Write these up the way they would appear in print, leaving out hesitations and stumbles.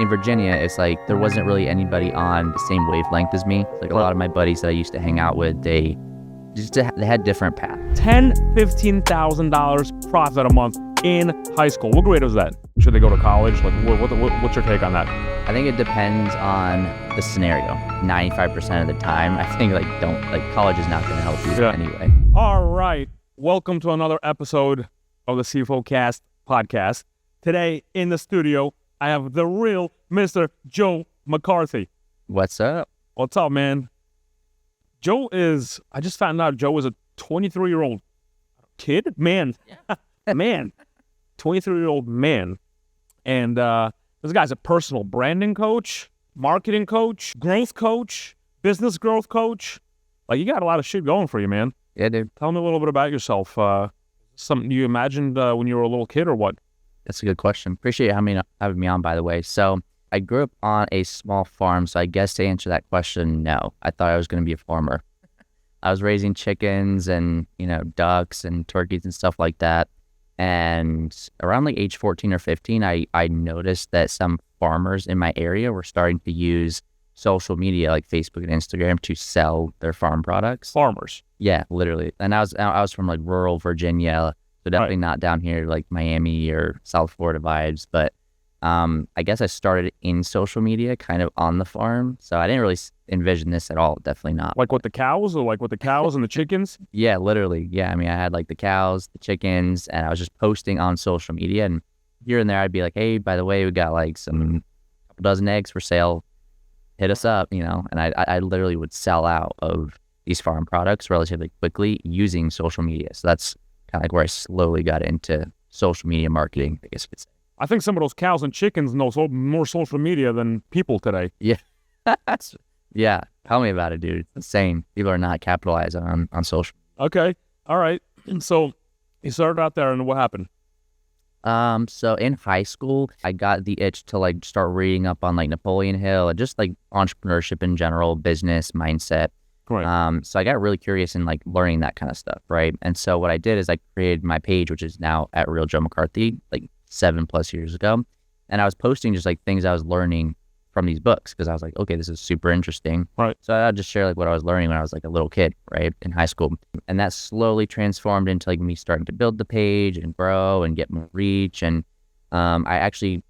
in Virginia, it's like there wasn't really anybody on the same wavelength as me. Like a lot of my buddies that I used to hang out with, they had different paths. $10,000-$15,000 profit a month in high school. What grade was that? Should they go to college? Like, what's your take on that? I think it depends on the scenario. 95% of the time, I think college is not going to help you anyway. All right. Welcome to another episode of the CFOCAST Podcast. Today in the studio, I have the real Mr. Joe McCarthy. What's up? What's up, man? I just found out Joe is a 23-year-old kid? Man. Man. 23-year-old man. And this guy's a personal branding coach, marketing coach, growth coach, business growth coach. Like, you got a lot of shit going for you, man. Yeah, dude. Tell me a little bit about yourself. Something you imagined when you were a little kid or what? That's a good question. Appreciate you having me on, by the way. So I grew up on a small farm, so I guess to answer that question, no. I thought I was going to be a farmer. I was raising chickens and, ducks and turkeys and stuff like that. And around like age 14 or 15, I noticed that some farmers in my area were starting to use social media like Facebook and Instagram to sell their farm products. Farmers? Yeah, literally. And I was from like rural Virginia, so definitely not down here like Miami or South Florida vibes. But I guess I started in social media kind of on the farm. So I didn't really envision this at all. Definitely not. Like with the cows and the chickens? Yeah, literally. Yeah, I mean, I had like the cows, the chickens, and I was just posting on social media. And here and there, I'd be like, hey, by the way, we got like some couple dozen eggs for sale. Hit us up, And I literally would sell out of these farm products relatively quickly using social media. So that's kind of like where I slowly got into social media marketing, I guess you could say. I think some of those cows and chickens know more social media than people today. Yeah. Yeah. Tell me about it, dude. It's insane. People are not capitalizing on social. Okay. All right. So you started out there and what happened? So in high school, I got the itch to like start reading up on like Napoleon Hill and just like entrepreneurship in general, business, mindset. Right. So I got really curious in like learning that kind of stuff, right? And so what I did is I created my page, which is now at Real Joe McCarthy, like 7+ years ago. And I was posting just like things I was learning from these books because I was like, okay, this is super interesting. Right. So I'd just share like what I was learning when I was like a little kid, right, in high school. And that slowly transformed into like me starting to build the page and grow and get more reach. And I actually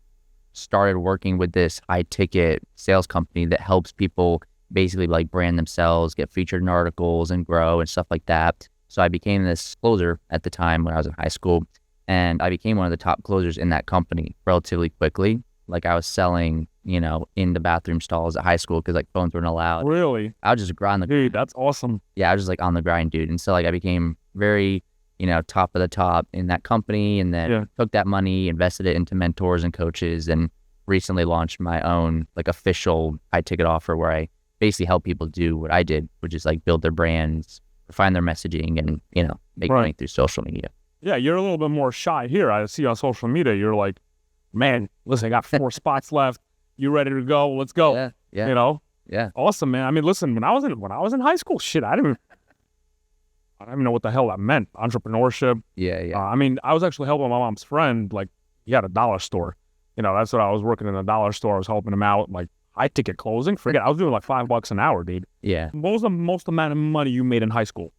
started working with this high ticket sales company that helps people basically like brand themselves, get featured in articles and grow and stuff like that. So I became this closer at the time when I was in high school. And I became one of the top closers in that company relatively quickly. Like I was selling, in the bathroom stalls at high school because like phones weren't allowed. Really? I was just grind. Dude, that's awesome. Yeah, I was just like on the grind, dude. And so like I became very, top of the top in that company, and then took that money, invested it into mentors and coaches, and recently launched my own like official high ticket offer where I basically help people do what I did, which is like build their brands, refine their messaging, and make money through social media. Yeah, you're a little bit more shy here. I see on social media, you're like, man, listen, I got 4 spots left. You ready to go? Let's go. Yeah. Yeah. Awesome, man. I mean, listen, when I was in high school, shit, I didn't even know what the hell that meant. Entrepreneurship. Yeah. I mean, I was actually helping my mom's friend. Like, he had a dollar store. That's what I was working in a dollar store. I was helping him out, like high ticket closing. Forget it. I was doing like $5 an hour, dude. Yeah. What was the most amount of money you made in high school?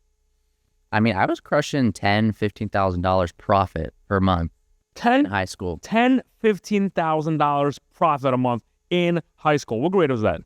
I mean, I was crushing $10,000, $15,000 profit per month in high school. $10,000-$15,000 profit a month in high school. What grade was that?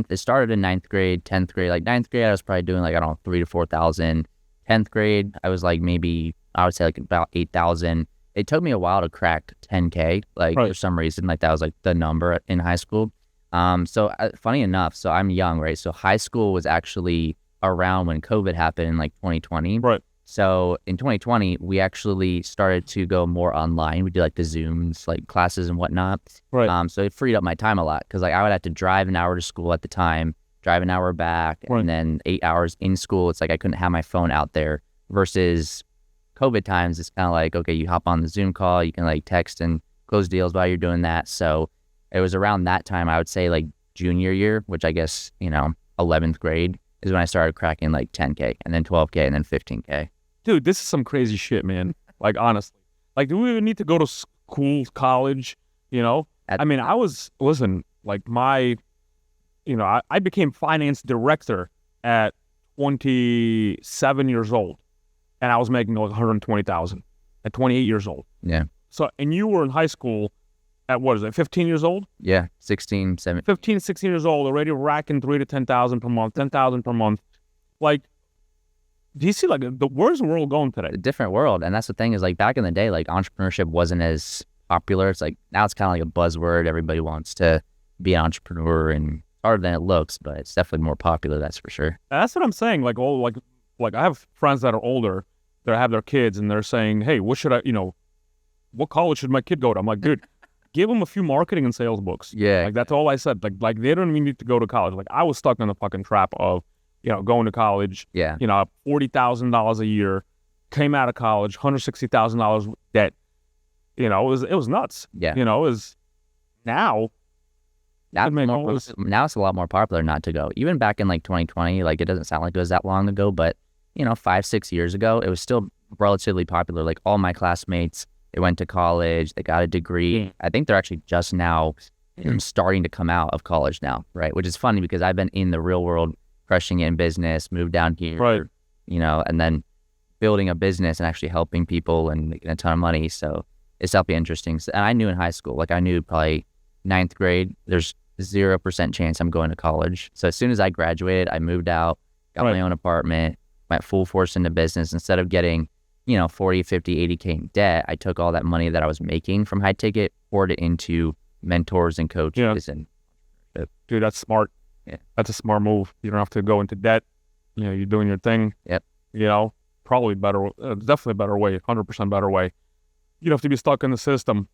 It started in 9th grade, 10th grade. Like 9th grade, I was probably doing like, I don't know, 3,000 to 4,000. 10th grade, I was like maybe, I would say like about 8,000. It took me a while to crack 10K. Like for some reason, like that was like the number in high school. So funny enough, so I'm young, right? So high school was actually around when COVID happened in like 2020. Right. So in 2020, we actually started to go more online. We did like the Zooms, like classes and whatnot. Right. So it freed up my time a lot because like I would have to drive an hour to school at the time, drive an hour back, and then 8 hours in school. It's like I couldn't have my phone out there versus COVID times. It's kind of like, okay, you hop on the Zoom call, you can like text and close deals while you're doing that. So it was around that time, I would say like junior year, which I guess, 11th grade is when I started cracking like 10K and then 12K and then 15K. Dude, this is some crazy shit, man. Like, honestly. Like, do we even need to go to school, college, I mean, I became finance director at 27 years old, and I was making like 120,000 at 28 years old. Yeah. So, and you were in high school at, what is it, 15 years old? Yeah, 16, 17. 15, 16 years old, already racking 3,000 to 10,000 per month, 10,000 per month. Like, do you see, like, where's the world going today? A different world. And that's the thing is, like, back in the day, like, entrepreneurship wasn't as popular. It's like, now it's kind of like a buzzword. Everybody wants to be an entrepreneur, and harder than it looks, but it's definitely more popular, that's for sure. That's what I'm saying. Like, like I have friends that are older that have their kids, and they're saying, hey, what college should my kid go to? I'm like, dude, give them a few marketing and sales books. Yeah. Like, that's all I said. Like they don't even need to go to college. Like, I was stuck in the fucking trap of, going to college. Yeah. $40,000 a year, came out of college, $160,000 debt. It was nuts. Yeah. It was now it's a lot more popular not to go. Even back in like 2020, like, it doesn't sound like it was that long ago, but 5-6 years ago, it was still relatively popular. Like, all my classmates, they went to college, they got a degree. I think they're actually just now starting to come out of college now, right? Which is funny because I've been in the real world, crushing it in business, moved down here, right? And then building a business and actually helping people and making a ton of money. So it's definitely interesting. And I knew in high school, like, I knew probably 9th grade, there's 0% chance I'm going to college. So as soon as I graduated, I moved out, got my own apartment, went full force into business. Instead of getting, 40, 50, 80K in debt, I took all that money that I was making from high ticket, poured it into mentors and coaches. And dude, that's smart. Yeah. That's a smart move. You don't have to go into debt. You're doing your thing. Yep. Probably better, definitely a better way, 100% better way. You don't have to be stuck in the system.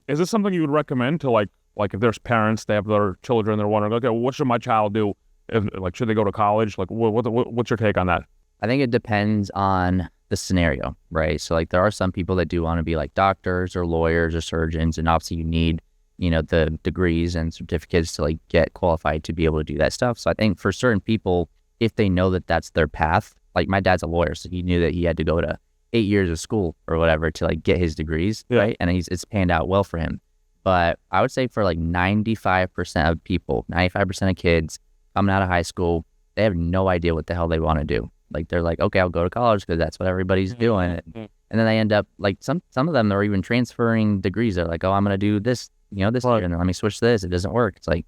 Is this something you would recommend to like if there's parents, they have their children, they're wondering, okay, what should my child do? Should they go to college? Like, what's your take on that? I think it depends on the scenario, right? So, like, there are some people that do want to be like doctors or lawyers or surgeons, and obviously you need, the degrees and certificates to like get qualified to be able to do that stuff. So I think for certain people, if they know that that's their path, like my dad's a lawyer, so he knew that he had to go to 8 years of school or whatever to like get his degrees, right? And it's panned out well for him. But I would say for like 95% of people, 95% of kids coming out of high school, they have no idea what the hell they want to do. Like, they're like, okay, I'll go to college because that's what everybody's doing. And then they end up like some of them are even transferring degrees. They're like, oh, I'm going to do this, this year, and then let me switch to this. It doesn't work. It's like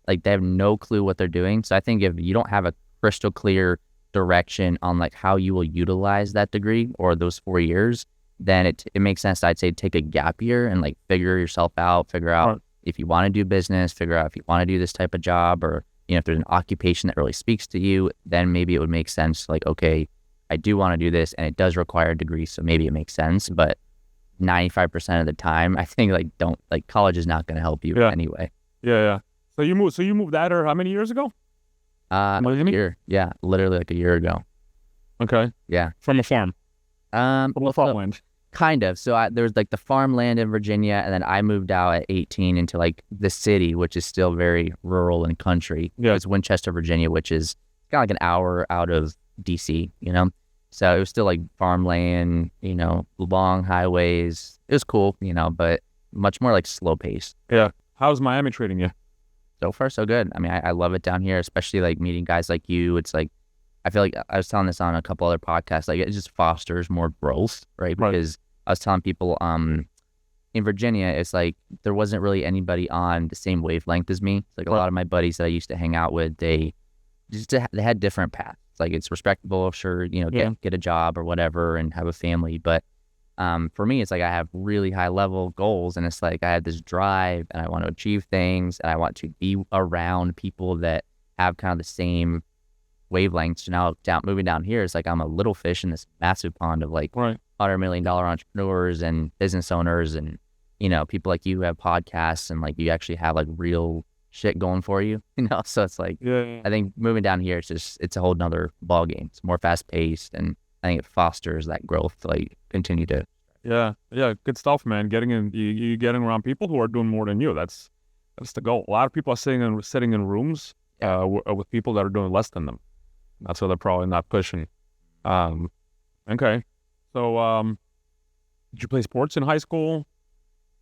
they have no clue what they're doing. So I think if you don't have a crystal clear direction on like how you will utilize that degree or those 4 years, then it makes sense, I'd say, take a gap year and like figure yourself out, figure out if you want to do business, figure out if you want to do this type of job, or if there's an occupation that really speaks to you, then maybe it would make sense. Like, okay, I do want to do this, and it does require a degree, so maybe it makes sense. But 95% of the time, I think college is not going to help you anyway. Yeah. So you moved out here how many years ago? A year. Yeah, literally like a year ago. Okay. Yeah. From a farm. From a farmland. Kind of. So there was like the farmland in Virginia, and then I moved out at 18 into like the city, which is still very rural and country. Yeah. It's Winchester, Virginia, which is kind of like an hour out of DC, So it was still like farmland, long highways. It was cool, but much more like slow paced. Yeah. How's Miami treating you? So far, so good. I mean, I love it down here, especially like meeting guys like you. It's like, I feel like I was telling this on a couple other podcasts, like it just fosters more growth, right? Because I was telling people in Virginia, it's like there wasn't really anybody on the same wavelength as me. It's like a lot of my buddies that I used to hang out with, they had different paths. It's like it's respectable, sure, get a job or whatever and have a family. But for me, it's like I have really high level goals, and it's like I have this drive and I want to achieve things, and I want to be around people that have kind of the same wavelengths. So now moving down here, it's like I'm a little fish in this massive pond of like $100 million entrepreneurs and business owners, and people like you who have podcasts, and like you actually have like real shit going for you, so it's like I think moving down here, it's a whole nother ball game. It's more fast paced, and I think it fosters that growth to like continue to good stuff, man. Getting around people who are doing more than you, that's the goal. A lot of people are sitting in rooms with people that are doing less than them. That's why they're probably not pushing. Okay. So, did you play sports in high school?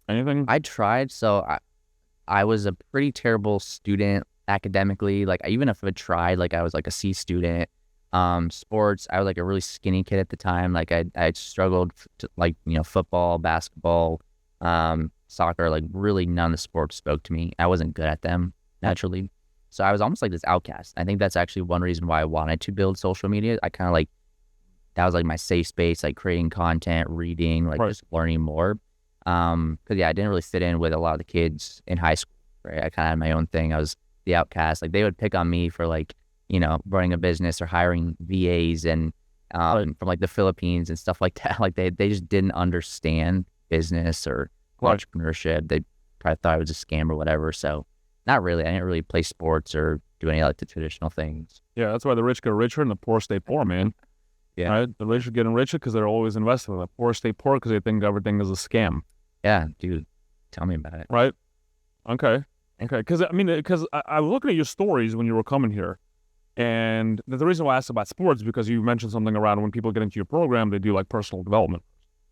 Anything? I tried. So I was a pretty terrible student academically. Like even if I tried, like I was like a C student. Sports, I was like a really skinny kid at the time. Like I struggled to, like, football, basketball, soccer, like really none of the sports spoke to me. I wasn't good at them naturally. So I was almost like this outcast. I think that's actually one reason why I wanted to build social media. I kind of like, that was like my safe space, like creating content, reading, like just learning more. Cause yeah, I didn't really fit in with a lot of the kids in high school, right? I kind of had my own thing. I was the outcast. Like they would pick on me for like, running a business or hiring VAs and from like the Philippines and stuff like that. Like they just didn't understand business or entrepreneurship. They probably thought I was a scam or whatever. So not really. I didn't really play sports or do any like the traditional things. Yeah, that's why the rich get richer and the poor stay poor, man. Yeah. Right? The rich are getting richer because they're always investing. The poor stay poor because they think everything is a scam. Yeah, dude. Tell me about it. Right? Okay. Because I was looking at your stories when you were coming here. And the reason why I asked about sports is because you mentioned something around when people get into your program, they do like personal development.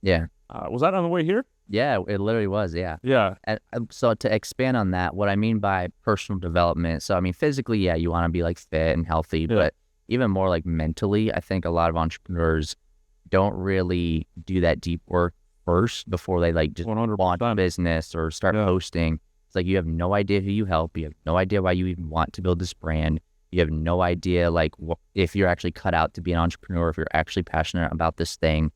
Yeah. Was that on the way here? Yeah, it literally was. Yeah. Yeah. And so to expand on that, what I mean by personal development, so I mean, physically, yeah, you want to be like fit and healthy, but even more like mentally, I think a lot of entrepreneurs don't really do that deep work first before they like just 100%. launch a business or start posting. It's like you have no idea who you help. You have no idea why you even want to build this brand. You have no idea like if you're actually cut out to be an entrepreneur, if you're actually passionate about this thing.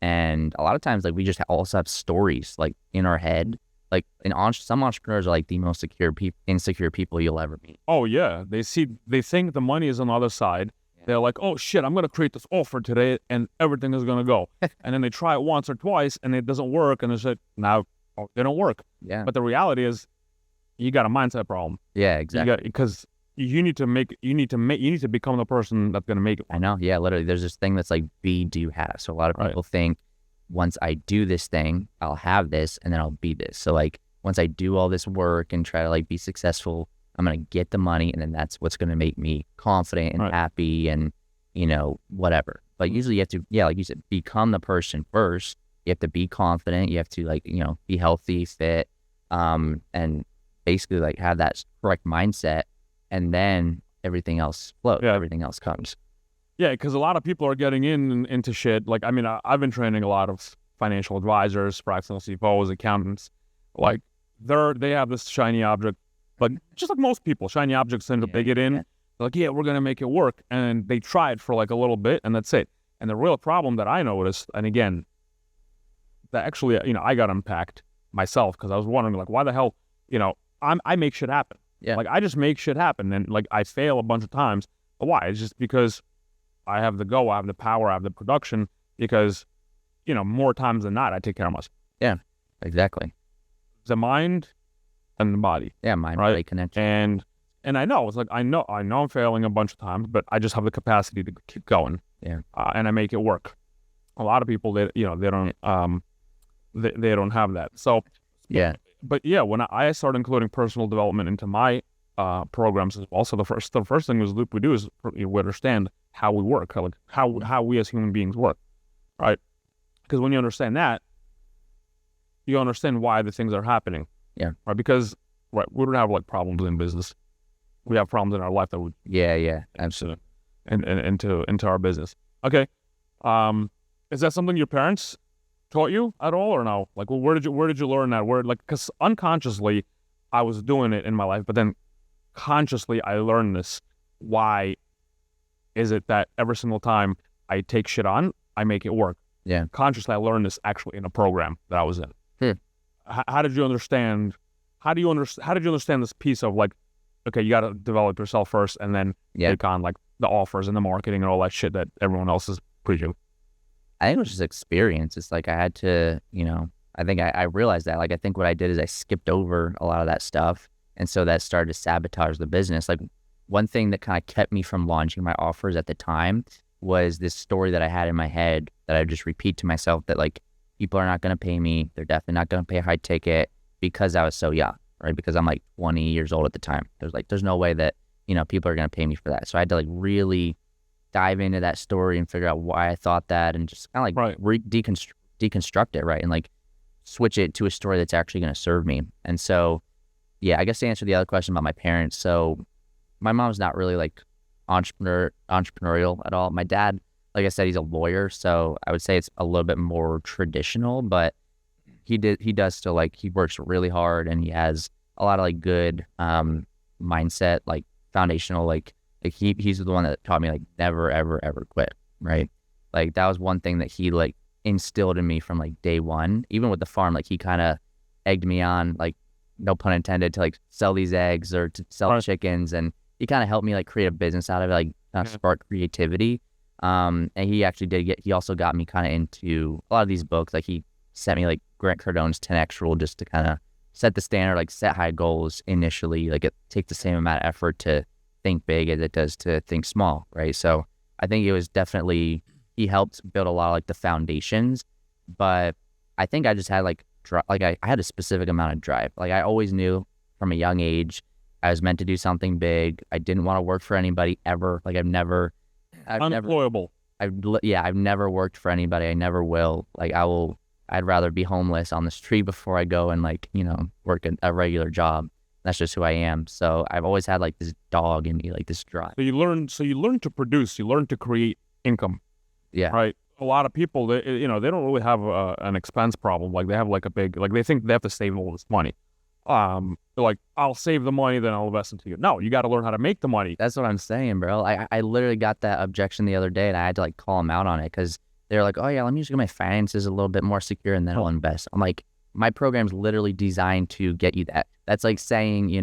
And a lot of times, like we just also have stories like in our head. Like some entrepreneurs are like the most insecure people you'll ever meet. Oh yeah, they think the money is on the other side. Yeah. They're like, oh shit, I'm gonna create this offer today, and everything is gonna go. And then they try it once or twice, and it doesn't work, and they say, now they don't work. Yeah. But the reality is, you got a mindset problem. Yeah, exactly. Because you need to become the person that's gonna make it. I know. Yeah, literally. There's this thing that's like be, do, have. So a lot of people think once I do this thing, I'll have this, and then I'll be this. So like once I do all this work and try to like be successful, I'm gonna get the money, and then that's what's gonna make me confident and happy and whatever. But usually you have to, like you said, become the person first. You have to be confident. You have to like be healthy, fit, and basically like have that correct mindset. And then everything else flows. Yeah. Everything else comes. Yeah, because a lot of people are getting into shit. Like, I mean, I've been training a lot of financial advisors, fractional CFOs, accountants. Like, they have this shiny object. But just like most people, shiny objects tend to they get in. They're like, yeah, we're going to make it work. And they try it for like a little bit, and that's it. And the real problem that I noticed, and again, that actually, I got unpacked myself because I was wondering, like, why the hell, I make shit happen. Yeah. Like I just make shit happen, and like I fail a bunch of times. But why? It's just because I have the go, I have the power, I have the production. Because, more times than not, I take care of myself. Yeah, exactly. The mind and the body. Yeah, mind-body connection. And I know it's like I know I'm failing a bunch of times, but I just have the capacity to keep going. Yeah. And I make it work. A lot of people they don't they don't have that. So yeah. But yeah, when I started including personal development into my programs as well, so the first thing we do is we understand how we work, like how we as human beings work, right? Because when you understand that, you understand why the things are happening. Yeah. Right. Because we don't have like problems in business. We have problems in our life that would. Yeah. Absolutely. And into our business. Okay. Is that something your parents taught you at all or no? Like, well, where did you learn that word? Like, because unconsciously I was doing it in my life, but then consciously I learned this. Why is it that every single time I take shit on, I make it work? Yeah. Consciously I learned this actually in a program that I was in. How did you understand? How did you understand this piece of like, okay, you got to develop yourself first, and then take on like the offers and the marketing and all that shit that everyone else is preaching? I think it was just experience. It's like I had to, I think I realized that. Like, I think what I did is I skipped over a lot of that stuff. And so that started to sabotage the business. Like, one thing that kind of kept me from launching my offers at the time was this story that I had in my head that I would just repeat to myself that, like, people are not going to pay me. They're definitely not going to pay a high ticket because I was so young, right? Because I'm like 20 years old at the time. There's no way that, people are going to pay me for that. So I had to like really dive into that story and figure out why I thought that, and just kind of like deconstruct it, right? And like switch it to a story that's actually going to serve me. And so, yeah, I guess to answer the other question about my parents. So my mom's not really like entrepreneurial at all. My dad, like I said, he's a lawyer, so I would say it's a little bit more traditional, but he does still like, he works really hard and he has a lot of like good mindset, like foundational, like he's the one that taught me like never ever quit, right? Like that was one thing that he like instilled in me from like day one. Even with the farm, like he kind of egged me on, like no pun intended, to like sell these eggs or to sell chickens, and he kind of helped me like create a business out of it, like spark creativity. And he also got me kind of into a lot of these books. Like he sent me like Grant Cardone's 10X rule just to kind of set the standard, like set high goals initially. Like it takes the same amount of effort to think big as it does to think small, right? So I think it was definitely, he helped build a lot of like the foundations, but I think I just had like I had a specific amount of drive. Like I always knew from a young age I was meant to do something big. I didn't want to work for anybody ever. Like I've never unemployable. I've never worked for anybody. I never will. Like I'd rather be homeless on the street before I go and like, work a regular job. That's just who I am. So I've always had like this dog in me, like this drive. So you learn to produce, you learn to create income. Yeah. Right. A lot of people, they don't really have an expense problem. Like they have like they think they have to save all this money. They're like, I'll save the money, then I'll invest into you. No, you got to learn how to make the money. That's what I'm saying, bro. I literally got that objection the other day, and I had to like call them out on it because they're like, oh yeah, let me just get my finances a little bit more secure and then I'll invest. I'm like, my program's literally designed to get you that. That's like saying,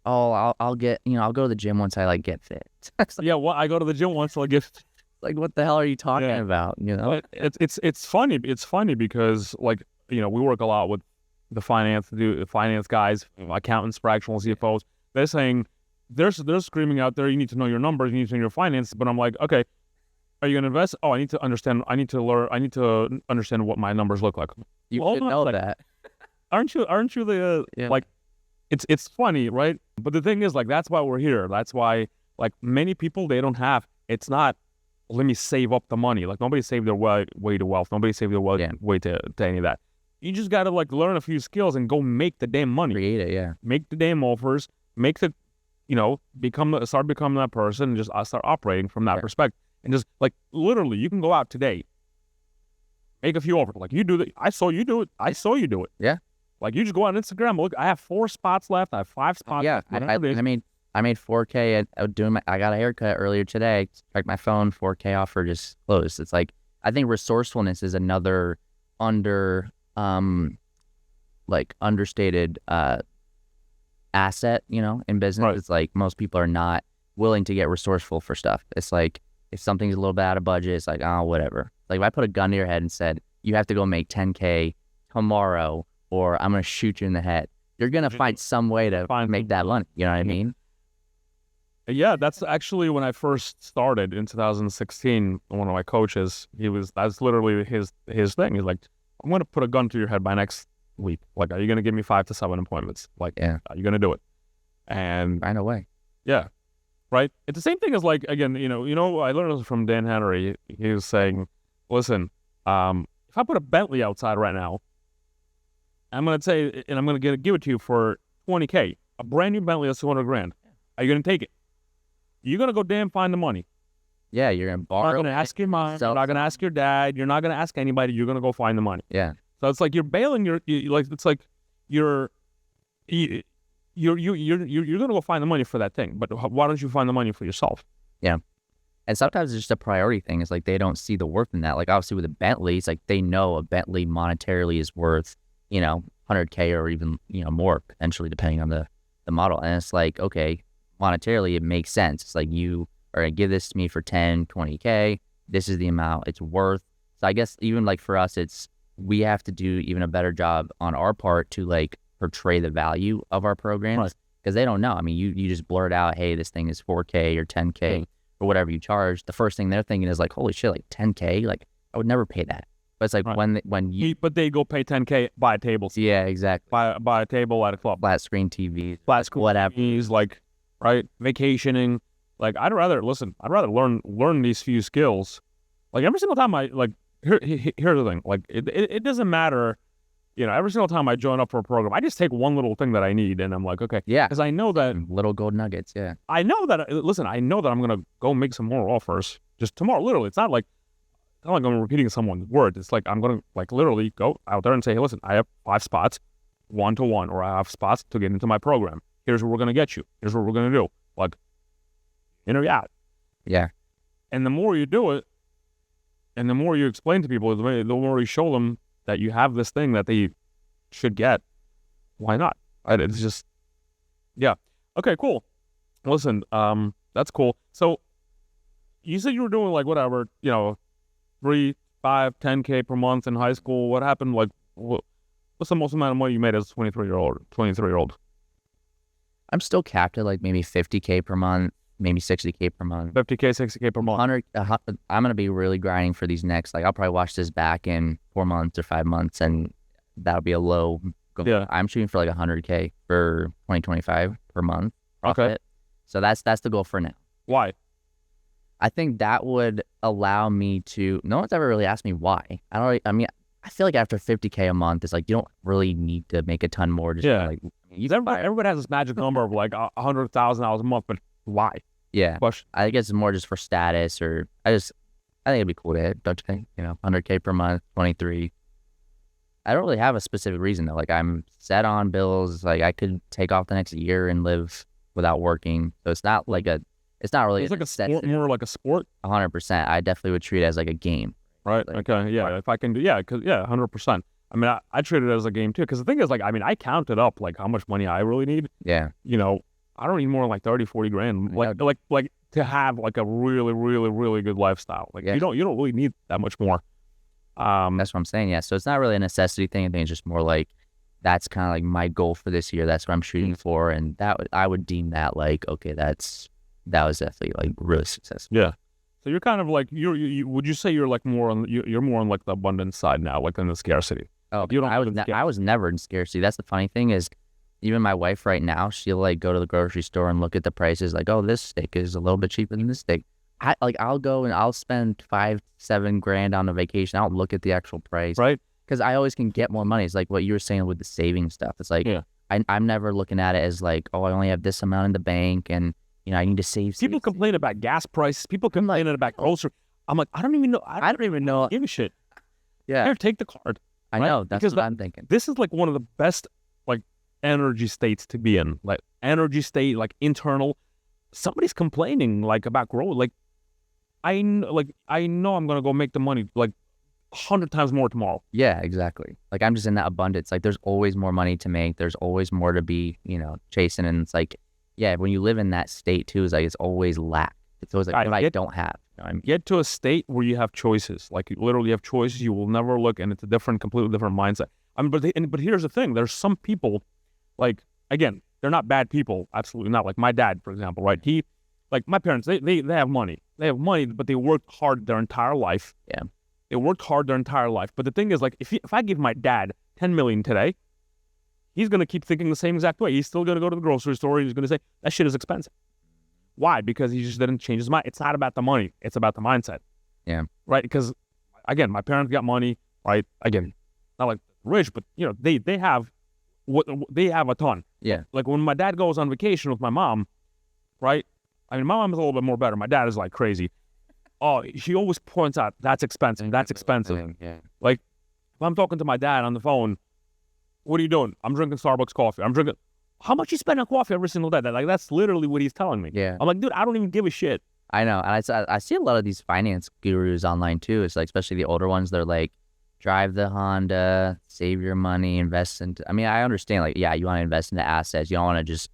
I'll go to the gym once I like get fit. Like, yeah, well, I go to the gym once I'll get fit. Like, what the hell are you talking about? It's funny. It's funny because like, we work a lot with the finance guys, accountants, fractional CFOs. They're saying, they're screaming out there, you need to know your numbers, you need to know your finances. But I'm like, okay, are you gonna invest? Oh, I need to understand. I need to understand what my numbers look like. You should know that. Aren't you the like? It's funny, right? But the thing is, like, that's why we're here. That's why, like, many people, they don't have. It's not, let me save up the money. Like, nobody saved their way to wealth. Nobody saved their way to any of that. You just gotta like learn a few skills and go make the damn money. Create it, yeah. Make the damn offers. Make the, start becoming that person and just start operating from that perspective. And just like literally, you can go out today, make a few offers. Like you do that. I saw you do it. Yeah. Like you just go on Instagram. Look, I have 4 spots left. I have 5 spots. Yeah. Left. I made $4K I got a haircut earlier today. Checked my phone. $4K offer just closed. It's like, I think resourcefulness is another understated asset. In business. Right. It's like most people are not willing to get resourceful for stuff. It's like, if something's a little bit out of budget, it's like, oh, whatever. Like if I put a gun to your head and said, you have to go make 10K tomorrow or I'm going to shoot you in the head, you're going to find some way to make that money. You know what I mean? Yeah, that's actually when I first started in 2016. One of my coaches, that's literally his thing. He's like, I'm going to put a gun to your head by next week. Like, are you going to give me 5 to 7 appointments? Like, are you going to do it? And find a way. Yeah. Right. It's the same thing as like, again, I learned this from Dan Henry. He was saying, listen, if I put a Bentley outside right now, I'm going to say, and I'm going to give it to you for $20K, a brand new Bentley that's $200,000. Are you going to take it? You're going to go damn find the money. Yeah. You're going to borrow. You're not going to ask your mom. You're not going to ask your dad. You're not going to ask anybody. You're going to go find the money. Yeah. So it's like you're bailing you're going to go find the money for that thing, but why don't you find the money for yourself? Yeah. And sometimes it's just a priority thing. It's like they don't see the worth in that. Like obviously with a Bentley, it's like they know a Bentley monetarily is worth, $100K or even, more potentially depending on the model. And it's like, okay, monetarily it makes sense. It's like you are going to give this to me for 10, 20K. This is the amount it's worth. So I guess even like for us, we have to do even a better job on our part to like portray the value of our programs because they don't know. I mean, you just blurt out, hey, this thing is 4K or 10K or whatever you charge. The first thing they're thinking is like, holy shit, like 10K, like I would never pay that. But it's like but they go pay 10K, buy a table. Yeah, exactly. Buy a table at a club. Flat screen TVs, whatever. TVs, like vacationing. Like I'd rather learn these few skills. Like every single time here's the thing. Like it doesn't matter every single time I join up for a program, I just take one little thing that I need, and I'm like, okay, Yeah. because I know that Little gold nuggets. Yeah. I know that. Listen, I know that I'm gonna go make some more offers just tomorrow. Literally, it's not like I'm repeating someone's word. It's like I'm gonna literally go out there and say, hey, listen, I have 5 spots, 1-to-1, or I have spots to get into my program. Here's what we're gonna get you. Here's what we're gonna do. In or out. Yeah. And the more you do it, and the more you explain to people, the more you show them that you have this thing that they should get. Why not? It's just, yeah. Okay, cool. Listen, that's cool. So you said you were doing whatever, 3, 5, 10K per month in high school. What happened? What's the most amount of money you made as a 23-year-old? I'm still capped at maybe 50K per month, maybe 60K per month. 50K, 60K per month. I'm going to be really grinding for these next, I'll probably watch this back in 4 months or 5 months, and that'll be a low. Yeah. I'm shooting for 100K for 2025 per month profit. Okay. So that's the goal for now. Why? I think that would allow me to, no one's ever really asked me why. I feel like after 50K a month, it's you don't really need to make a ton more. Just everybody has this magic number of $100,000 a month, but why? Yeah. Question. I guess it's more just for status, or I think it'd be cool to hit, don't you think? 100K per month, 23. I don't really have a specific reason though. I'm set on bills. I could take off the next year and live without working. So it's not it's not really. It's a sport, more like a sport. 100%. I definitely would treat it as a game. Right. Okay. Yeah. Right. If I can do, 100%. I treat it as a game too. Because the thing is, I counted up how much money I really need. Yeah. I don't need more than 30, 40 grand. To have a really, really, really good lifestyle. You don't really need that much more. That's what I'm saying. Yeah. So it's not really a necessity thing. I think it's just more that's kind of my goal for this year. That's what I'm shooting for, and I would deem that okay. That was definitely really successful. Yeah. So you're kind of you would you say you're more on you're more on the abundance side now, than the scarcity? Oh, I was never in scarcity. That's the funny thing is, even my wife right now, she'll go to the grocery store and look at the prices. Oh, this steak is a little bit cheaper than this steak. I'll go and I'll spend $5-7 grand on a vacation. I don't look at the actual price, right? Because I always can get more money. It's what you were saying with the saving stuff. It's I'm never looking at it as I only have this amount in the bank and I need to save. People complain about gas prices. People complain about grocery. I'm I don't even know. I don't even know. Give a shit. Yeah. Here, take the card. I know. That's what I'm thinking. This is one of the best energy states to be in. Energy state, internal. Somebody's complaining about growth. I know I'm gonna go make the money 100 times more tomorrow. Yeah, exactly. I'm just in that abundance. There's always more money to make. There's always more to be, chasing. And it's when you live in that state too, it's always lack. It's always what I don't have. Get to a state where you have choices. You literally have choices. You will never look, and it's a completely different mindset. But here's the thing. There's some people, again, they're not bad people. Absolutely not. My dad, for example, right? He, my parents, they have money. They have money, but they worked hard their entire life. Yeah. They worked hard their entire life. But the thing is, if I give my dad $10 million today, he's going to keep thinking the same exact way. He's still going to go to the grocery store. He's going to say, that shit is expensive. Why? Because he just didn't change his mind. It's not about the money. It's about the mindset. Yeah. Right? Because, again, my parents got money, right? Again, not rich, but, they have a ton. Yeah. When my dad goes on vacation with my mom, right? My mom is a little bit more better. My dad is crazy. Oh, she always points out, that's expensive. That's expensive. Yeah. If I'm talking to my dad on the phone, what are you doing? I'm drinking Starbucks coffee. How much you spend on coffee every single day? That's literally what he's telling me. Yeah. I'm dude, I don't even give a shit. I know. And I see a lot of these finance gurus online too. It's especially the older ones. They're drive the Honda, save your money, invest into, I understand you want to invest into assets. You don't want to just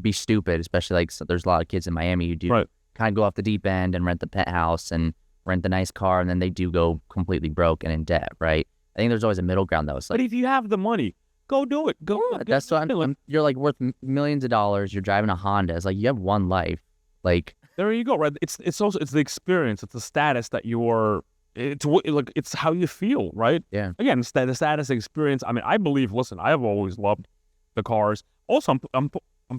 be stupid, especially there's a lot of kids in Miami who do kind of go off the deep end and rent the penthouse and rent the nice car, and then they do go completely broke and in debt, right? I think there's always a middle ground though. But if you have the money, go do it. Go. That's what you're worth millions of dollars. You're driving a Honda. It's you have one life. There you go. Right. It's the experience. It's the status that you're. It's how you feel, right? Yeah. Again, the status experience. I believe. Listen, I have always loved the cars. Also, I'm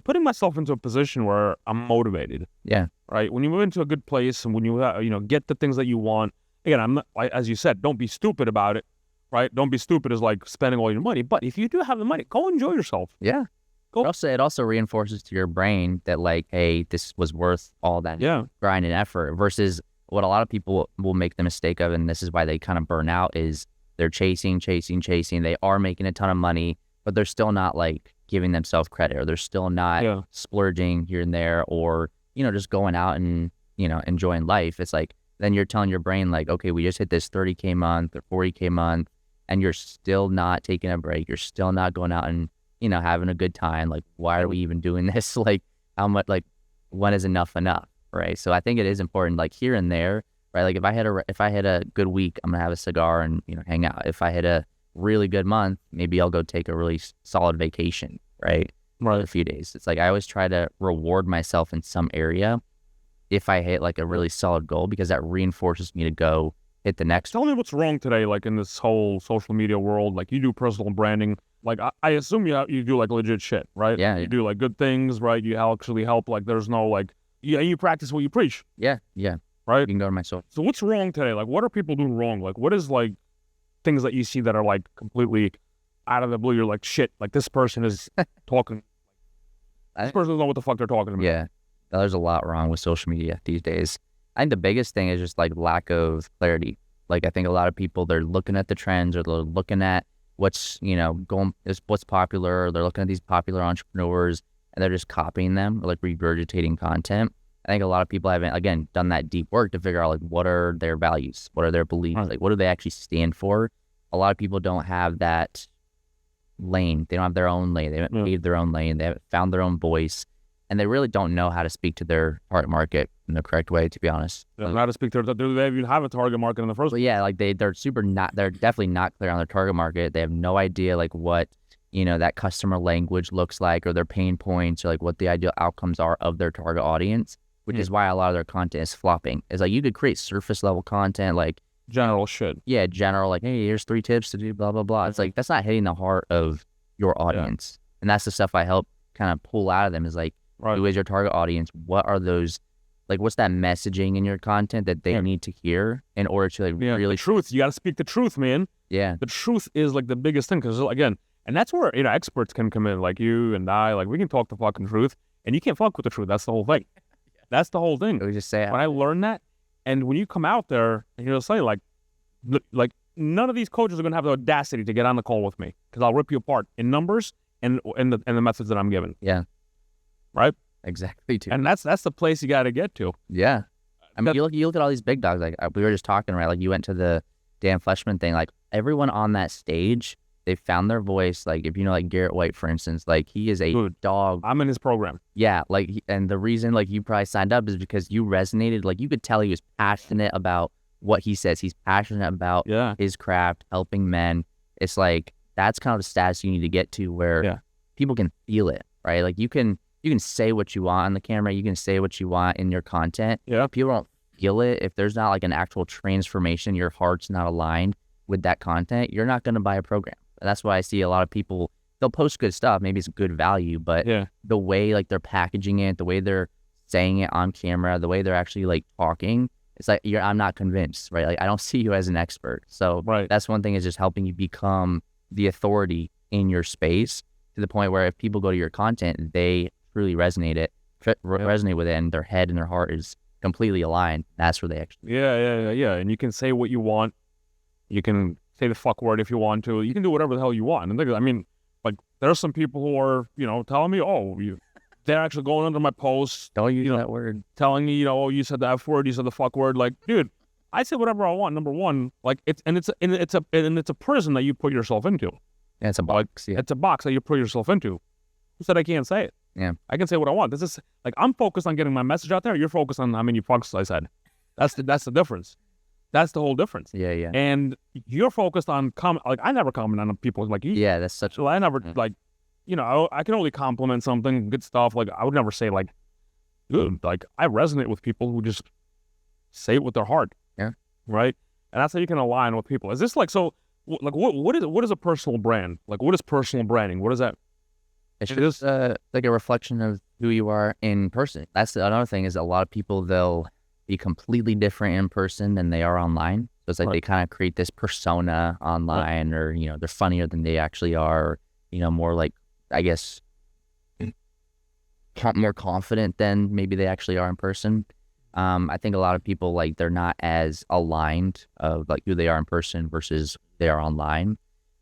putting myself into a position where I'm motivated. Yeah. Right. When you move into a good place and when you get the things that you want. Again, I'm not, as you said, don't be stupid about it. right? Don't be stupid is like spending all your money. But if you do have the money, go enjoy yourself. Yeah. Go. It also reinforces to your brain that like, hey, this was worth all that grind and effort, versus what a lot of people will make the mistake of, and this is why they kind of burn out, is they're chasing. They are making a ton of money, but they're still not like giving themselves credit, or they're still not splurging here and there, or, just going out and, enjoying life. It's like, then you're telling your brain like, okay, we just hit this 30K month or 40K month, and you're still not taking a break. You're still not going out and, having a good time. Like, why are we even doing this? Like, how much, like, when is enough, right? So I think it is important, like here and there, right? Like if I had a good week, I'm gonna have a cigar and, hang out. If I had a really good month, maybe I'll go take a really solid vacation, right? For a few days. It's like I always try to reward myself in some area if I hit like a really solid goal, because that reinforces me to go hit the next. Tell me what's wrong today, like in this whole social media world. Like, you do personal branding. Like, I assume you do like legit shit, right? Yeah. You do like good things, right? You actually help. Like, there's no like, you practice what you preach. Yeah. Right? You can go to my soul. So what's wrong today? Like, what are people doing wrong? Like, what is like things that you see that are like completely out of the blue? You're like, shit, like this person is talking. This person doesn't know what the fuck they're talking about. Yeah. There's a lot wrong with social media these days. I think the biggest thing is just like lack of clarity. Like, I think a lot of people, they're looking at the trends, or they're looking at what's, what's popular, or they're looking at these popular entrepreneurs and they're just copying them, or like regurgitating content. I think a lot of people haven't, again, done that deep work to figure out like, what are their values? What are their beliefs? Like, what do they actually stand for? A lot of people don't have that lane. They don't have their own lane. They haven't paved their own lane. They haven't found their own voice. And they really don't know how to speak to their target market in the correct way, to be honest. They don't know how to speak to their, do they even have a target market in the first place? But yeah, like they're definitely not clear on their target market. They have no idea like what, that customer language looks like, or their pain points, or like what the ideal outcomes are of their target audience, which is why a lot of their content is flopping. It's like, you could create surface level content, like general shit. Yeah, general, like, hey, here's 3 tips to do blah, blah, blah. It's like, that's not hitting the heart of your audience. And that's the stuff I help kind of pull out of them, is like, who is your target audience? What are those, like, what's that messaging in your content that they need to hear in order to like really... The truth. You got to speak the truth, man. Yeah. The truth is like the biggest thing, because again, and that's where, experts can come in, like you and I, like we can talk the fucking truth, and you can't fuck with the truth. That's the whole thing. That's the whole thing. We just say it. When I learned that, and when you come out there and you'll say like none of these coaches are going to have the audacity to get on the call with me, because I'll rip you apart in numbers and the methods that I'm giving. Yeah. Right? Exactly, too. And that's the place you got to get to. Yeah. I mean, you look at all these big dogs, like we were just talking, right? Like, you went to the Dan Fleshman thing, like everyone on that stage, they found their voice. Like, if like Garrett White, for instance, like he is a dog. I'm in his program. Yeah. Like, and the reason like you probably signed up is because you resonated. Like, you could tell he was passionate about what he says. He's passionate about his craft, helping men. It's like, that's kind of the status you need to get to, where people can feel it, right? Like, you can say what you want on the camera. You can say what you want in your content. Yeah. If people don't feel it, if there's not like an actual transformation, your heart's not aligned with that content, you're not going to buy a program. And that's why I see a lot of people, they'll post good stuff. Maybe it's good value, but the way like they're packaging it, the way they're saying it on camera, the way they're actually like talking, it's like, I'm not convinced, right? Like, I don't see you as an expert. So that's one thing, is just helping you become the authority in your space, to the point where if people go to your content, they truly resonate with it, and their head and their heart is completely aligned. That's where they actually... Yeah. And you can say what you want. You can say the fuck word if you want to. You can do whatever the hell you want. And I mean, like, there's some people who are, telling me, they're actually going under my posts. Don't use that word. Telling me, you said the F word, you said the fuck word. Like, dude, I say whatever I want. Number one, like, it's a prison that you put yourself into. Yeah, it's a box. It's a box that you put yourself into. Who said I can't say it? Yeah. I can say what I want. This is like, I'm focused on getting my message out there. You're focused on how many fucks I said. That's the difference. That's the whole difference. Yeah. And you're focused on like, I never comment on people like you. Yeah, that's such. I never like, I can only compliment something, good stuff. Like, I would never say like, dude, like, I resonate with people who just say it with their heart. Yeah. Right. And that's how you can align with people. Is this like, so like, what is a personal brand? Like, what is personal branding? What is that? It's just like a reflection of who you are in person. That's another thing, is a lot of people, they'll be completely different in person than they are online. So it's like they kind of create this persona online, or they're funnier than they actually are, or more like, I guess, more confident than maybe they actually are in person. I think a lot of people, like, they're not as aligned of like who they are in person versus they are online.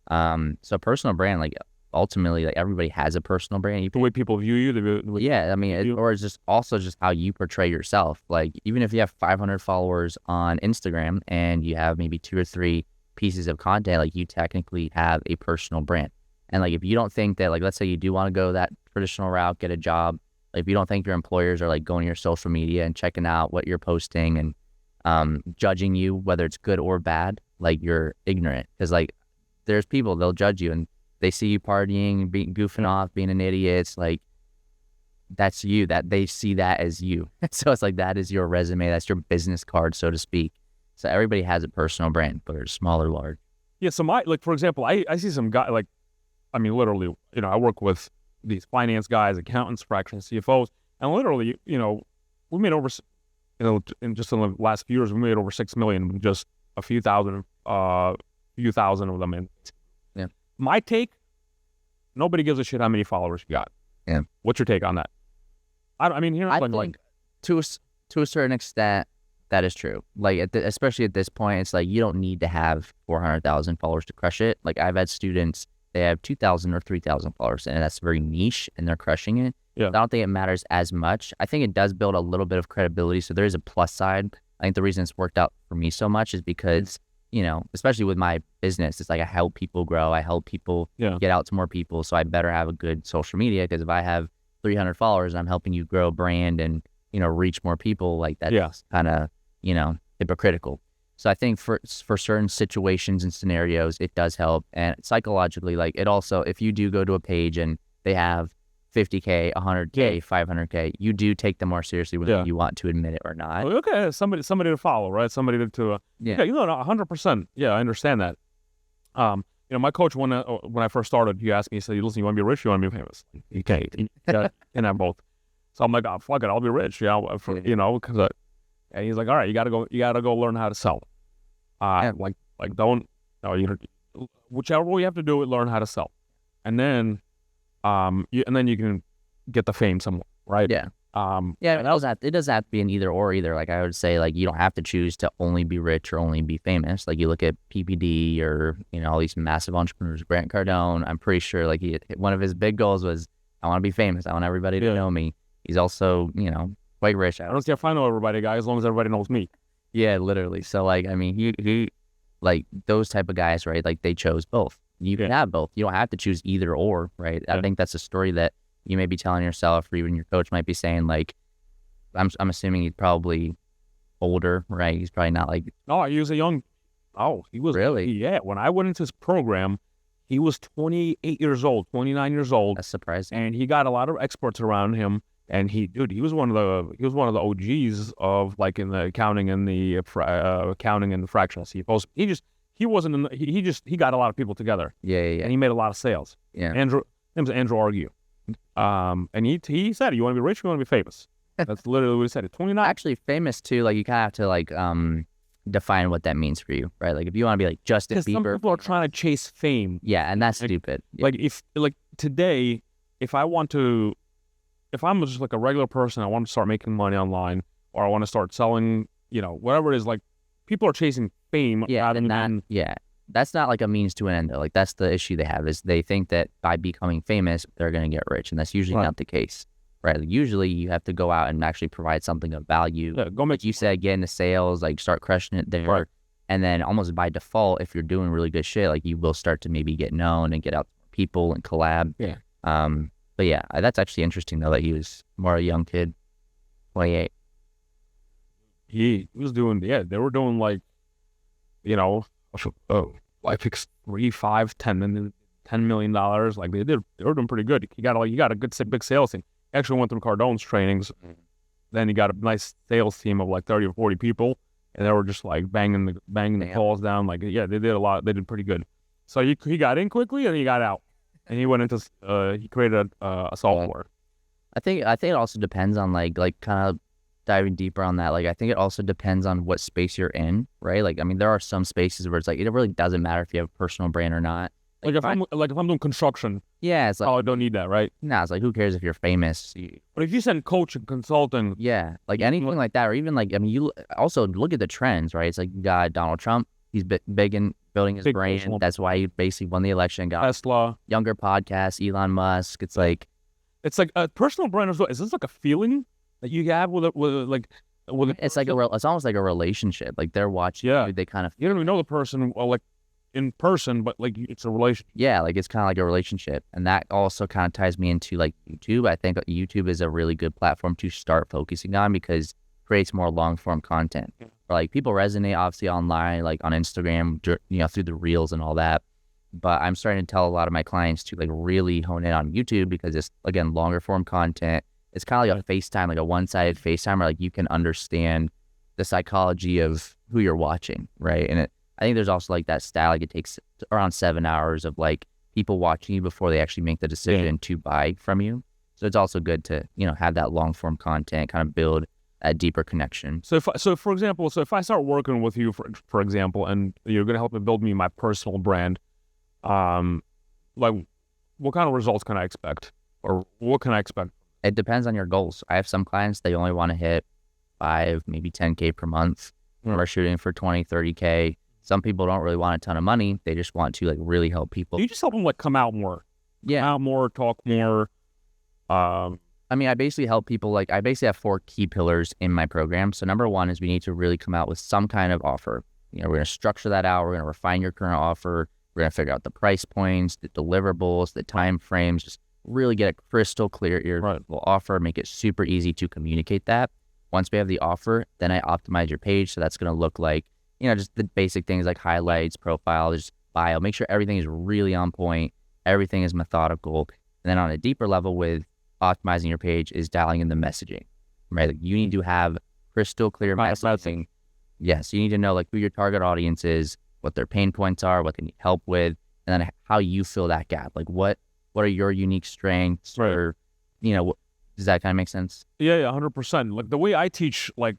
So personal brand, like, ultimately, like, everybody has a personal brand. The way people view you. Yeah, I mean, or it's just also just how you portray yourself. Like, even if you have 500 followers on Instagram and you have maybe 2 or 3 pieces of content, like, you technically have a personal brand. And like, if you don't think that, like, let's say you do want to go that traditional route, get a job, like, if you don't think your employers are like going to your social media and checking out what you're posting and judging you, whether it's good or bad, like, you're ignorant. Because like, there's people, they'll judge you and they see you partying, goofing off, being an idiot. It's like, that's you, that they see that as you. So it's like, that is your resume. That's your business card, so to speak. So everybody has a personal brand, whether it's small or large. Yeah. So for example, I see some guy, like, I mean, literally, I work with these finance guys, accountants, fractional CFOs, and literally, we made over, in the last few years, we made over 6 million with just a few thousand of them. And yeah, my take, nobody gives a shit how many followers you got. Yeah. What's your take on that? I mean, I think to a certain extent, that is true. Like, especially at this point, it's like, you don't need to have 400,000 followers to crush it. Like, I've had students, they have 2,000 or 3,000 followers, and that's very niche, and they're crushing it. Yeah. I don't think it matters as much. I think it does build a little bit of credibility, so there is a plus side. I think the reason it's worked out for me so much is because, especially with my business, it's like, I help people grow. I help people get out to more people, so I better have a good social media, because if I have 300 followers and I'm helping you grow a brand and, reach more people, like, that's kind of, hypocritical. So I think for certain situations and scenarios, it does help. And psychologically, like, it also, if you do go to a page and they have 50K, 100K, 500K, you do take them more seriously, whether you want to admit it or not. Okay, somebody to follow, right? Somebody to 100%. Yeah, I understand that. My coach, when I first started, he asked me, he said, listen, you want to be rich, you want to be famous? You can't. You can have both. So I'm like, oh, fuck it, I'll be rich, because and he's like, all right, you gotta go learn how to sell. Whichever way you have to do it, learn how to sell, and then you can get the fame somewhere, right? Yeah. It doesn't have to be an either or either. Like, I would say, like, you don't have to choose to only be rich or only be famous. Like, you look at PPD or all these massive entrepreneurs, Grant Cardone. I'm pretty sure, like, one of his big goals was, I want to be famous. I want everybody to know me. He's also quite rich. I don't care if I know everybody, guys, as long as everybody knows me. Yeah, literally. So, like, I mean, he like, those type of guys, right? Like, they chose both. You can have both. You don't have to choose either or, right? I think that's a story that you may be telling yourself, or even your coach might be saying, like, I'm assuming he's probably older, right? He's probably not like... No, he was he was... Really? Yeah, when I went into his program, he was 28 years old, 29 years old. That's surprising. And he got a lot of experts around him. And he was one of the OGs of, like, in the accounting and the fractional CFOs. He got a lot of people together. Yeah. And he made a lot of sales. Yeah. His name was Andrew Argue. And he said, you want to be rich, you want to be famous. That's literally what he said. At 29. Actually, famous too. Like, you kind of have to, like, define what that means for you, right? Like, if you want to be like Justin Bieber. Some people are trying to chase fame. Yeah, and that's stupid. Like, today, if I'm just like a regular person, I want to start making money online, or I want to start selling, whatever it is, like, people are chasing fame. Yeah, that's not like a means to an end, though. Like, that's the issue they have, is they think that by becoming famous, they're going to get rich, and that's usually not the case, right? Like, usually you have to go out and actually provide something of value. Yeah, like you said, get into sales, like, start crushing it there. Right. And then almost by default, if you're doing really good shit, like, you will start to maybe get known and get out to people and collab. Yeah. But yeah, that's actually interesting, though, that he was more a young kid, 28. He was doing, they were doing, like, like $3, $5, $10 million. Like, they were doing pretty good. He got a good big sales team. He actually went through Cardone's trainings. Then he got a nice sales team of like 30 or 40 people, and they were just like banging the calls down. Like, yeah, they did a lot. They did pretty good. So he got in quickly and he got out. And he went into he created a software. I think it also depends on like kind of diving deeper on that, like I think it also depends on what space you're in, right? Like, I mean, there are some spaces where it's like it really doesn't matter if you have a personal brand or not. Like if I'm doing construction, yeah, it's like, I don't need that, right? nah, it's like, who cares if you're famous? But if you send coaching, consulting, Yeah, like anything like that, or even like, I mean, you also look at the trends, right? It's like you got Donald Trump, he's big in building his Big brand. personal- That's why he basically won the election, got Tesla. younger podcasts, Elon Musk. It's like, It's like a personal brand as well. Is this like a feeling that you have with it's like it's almost like a relationship. Like they're watching Yeah. you, they kind of, you don't even know the person like in person, but like it's a relationship. yeah, like it's kind of like a relationship. And that also kind of ties me into like YouTube. I think YouTube is a really good platform to start focusing on because it creates more long form content. Yeah. Or like people resonate obviously online, like on Instagram, through the reels and all that. But I'm starting to tell a lot of my clients to like really hone in on YouTube because it's, again, longer form content. It's kind of like a FaceTime, like a one-sided FaceTime where like you can understand the psychology of who you're watching, right? And I think there's also like that style, like it takes around 7 hours of like people watching you before they actually make the decision to buy from you. So it's also good to, have that long form content, kind of build a deeper connection. So for example, if I start working with you, for example, and you're going to help me build me my personal brand, like what kind of results can I expect, or what can I expect? It depends on your goals. I have some clients, they only want to hit 5, maybe 10K per month. We're shooting for 20, 30K. Some people don't really want a ton of money. They just want to like really help people. You just help them like come out more. Yeah. Come out more, talk more. I mean, I basically help people, like I basically have 4 key pillars in my program. So number 1 is we need to really come out with some kind of offer. We're going to structure that out. We're going to refine your current offer. We're going to figure out the price points, the deliverables, the time frames, just really get a crystal clear irrefutable offer, make it super easy to communicate that. Once we have the offer, then I optimize your page. So that's going to look like, just the basic things like highlights, profile, just bio. Make sure everything is really on point. Everything is methodical. And then on a deeper level with optimizing your page is dialing in the messaging, right? Like you need to have crystal clear messaging. Yes, you need to know like who your target audience is, what their pain points are, what they need help with, and then how you fill that gap. Like what are your unique strengths, or does that kind of make sense? Yeah, 100%. Like the way I teach, like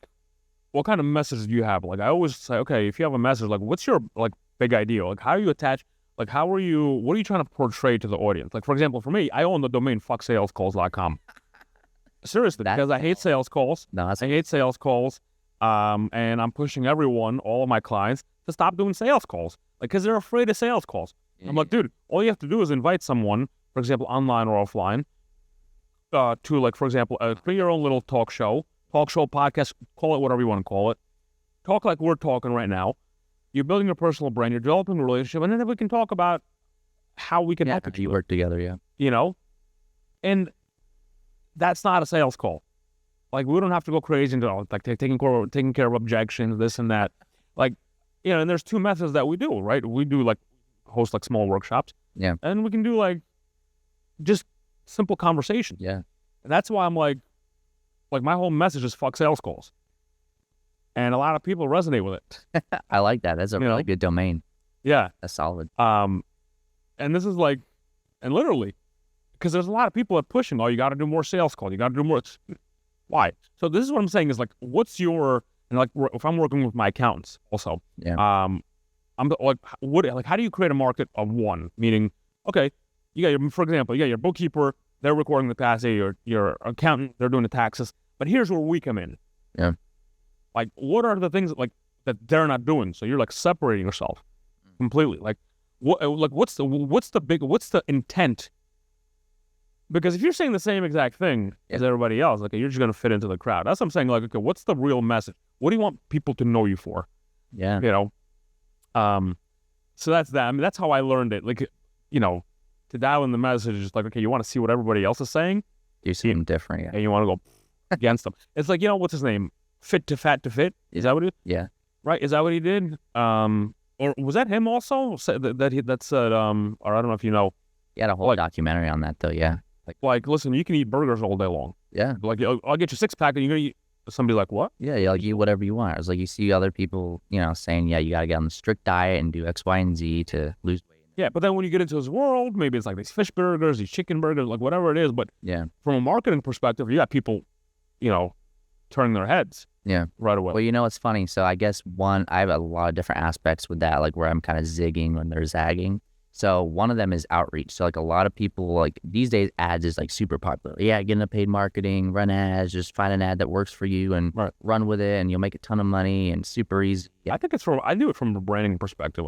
what kind of message do you have? Like I always say, okay, if you have a message, like what's your like big idea? Like how are you attached? Like what are you trying to portray to the audience? Like for example, for me, I own the domain fucksalescalls.com. Seriously, because I hate sales calls. I hate sales calls. And I'm pushing all of my clients to stop doing sales calls. Like, because they're afraid of sales calls. Yeah. I'm like, dude, all you have to do is invite someone, for example, online or offline, to like, for example, create your own little talk show, podcast, call it whatever you want to call it. Talk like we're talking right now. You're building a personal brand, you're developing a relationship, and then we can talk about how we can help you work together, And that's not a sales call. Like, we don't have to go crazy into like taking care of objections, this and that. Like, and there's 2 methods that we do, right? We do like host like small workshops. Yeah. And we can do like just simple conversations. Yeah. And that's why I'm like my whole message is fuck sales calls. And a lot of people resonate with it. I like that. That's a really good domain. Yeah. That's solid. And this is like, and literally, because there's a lot of people that pushing, you got to do more sales calls. You got to do more. Why? So this is what I'm saying is like, what's your, and like, if I'm working with my accountants also, I'm like, how do you create a market of one? Meaning, okay, for example, you got your bookkeeper, they're recording the past day, your accountant, they're doing the taxes, but here's where we come in. Yeah. Like, what are the things like that they're not doing? So you're like separating yourself completely. Like, what's the intent? Because if you're saying the same exact thing as everybody else, like you're just gonna fit into the crowd. That's what I'm saying. Like, okay, what's the real message? What do you want people to know you for? Yeah. So that's that. I mean, that's how I learned it. Like, to dial in the message is like, okay, you want to see what everybody else is saying? You see them different, yeah. And you want to go against them. It's like, what's his name? Fit to fat to fit. Is that what it is? Yeah. Right? Is that what he did? Or was that him also? That said, or I don't know if you know. He had a whole documentary on that though, yeah. Like, listen, you can eat burgers all day long. Yeah. Like, I'll get you 6-pack and you're going to eat. Somebody like, what? Yeah, you like eat whatever you want. It's like you see other people, saying, yeah, you got to get on the strict diet and do X, Y, and Z to lose weight. Yeah, but then when you get into his world, maybe it's like these fish burgers, these chicken burgers, like whatever it is. But from a marketing perspective, you got people, turning their heads. Yeah. Right away. Well, it's funny. So I guess I have a lot of different aspects with that, like where I'm kind of zigging when they're zagging. So one of them is outreach. So like a lot of people, like these days, ads is like super popular. Yeah, get into paid marketing, run ads, just find an ad that works for you and run with it, and you'll make a ton of money and super easy. Yeah. I think I do it from a branding perspective.